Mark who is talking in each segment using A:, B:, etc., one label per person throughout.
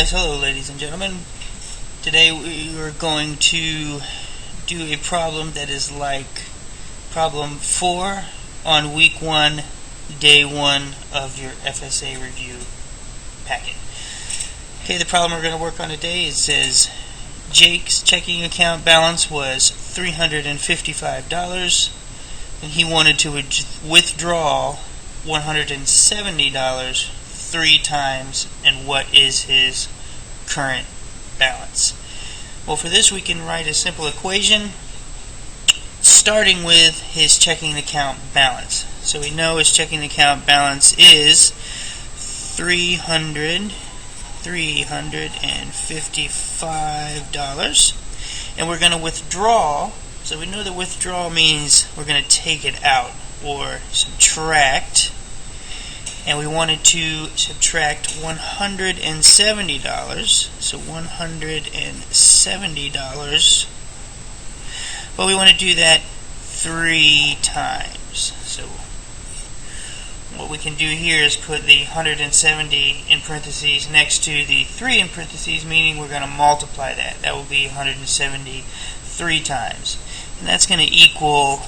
A: Yes, hello ladies and gentlemen. Today we are going to do a problem that is like problem 4 on week 1, day 1 of your FSA review packet. Okay, the problem we're going to work on today, it says Jake's checking account balance was $355 and he wanted to withdraw $170 3 times, and what is his current balance? Well, for this we can write a simple equation starting with his checking account balance. So we know his checking account balance is $355, and we're going to withdraw. So we know that withdraw means we're going to take it out or subtract. And we wanted to subtract $170, so $170, but we want to do that 3 times. So what we can do here is put the 170 in parentheses next to the 3 in parentheses, meaning we're going to multiply that. That will be 170 3 times. And that's going to equal,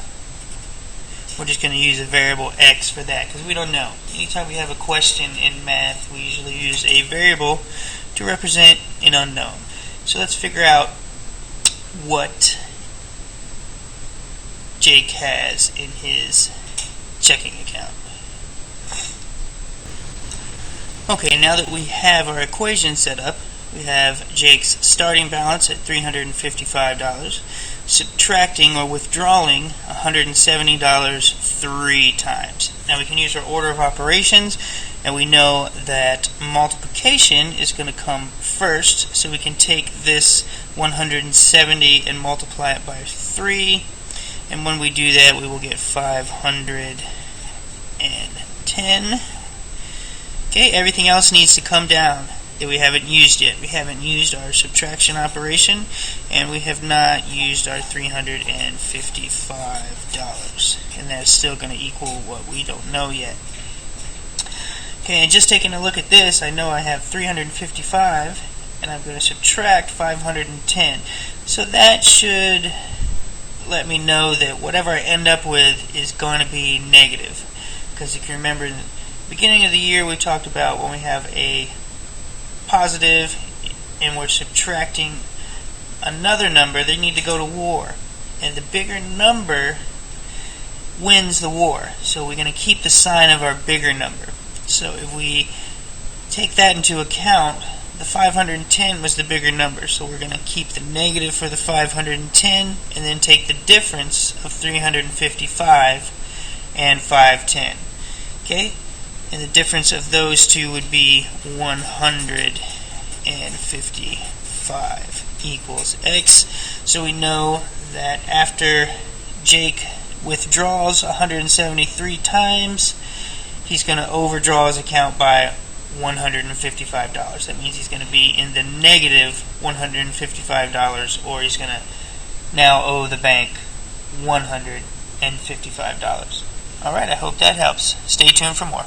A: we're just going to use a variable x for that because we don't know. Anytime we have a question in math, we usually use a variable to represent an unknown. So let's figure out what Jake has in his checking account. Okay, now that we have our equation set up, we have Jake's starting balance at $355, subtracting or withdrawing $170 3 times. Now we can use our order of operations, and we know that multiplication is going to come first, so we can take this 170 and multiply it by 3, and when we do that we will get 510. Okay, everything else needs to come down that we haven't used yet. We haven't used our subtraction operation, and we have not used our $355, and that's still going to equal what we don't know yet. Okay, and just taking a look at this, I know I have 355, and I'm going to subtract 510. So that should let me know that whatever I end up with is going to be negative, because if you remember, in the beginning of the year we talked about when we have a positive and we're subtracting another number, they need to go to war, and the bigger number wins the war. So we're going to keep the sign of our bigger number. So if we take that into account, the 510 was the bigger number, so we're going to keep the negative for the 510 and then take the difference of 355 and 510. Okay? And the difference of those two would be 155 equals x. So we know that after Jake withdraws 173 times, he's going to overdraw his account by $155. That means he's going to be in the negative $155, or he's going to now owe the bank $155. Alright, I hope that helps. Stay tuned for more.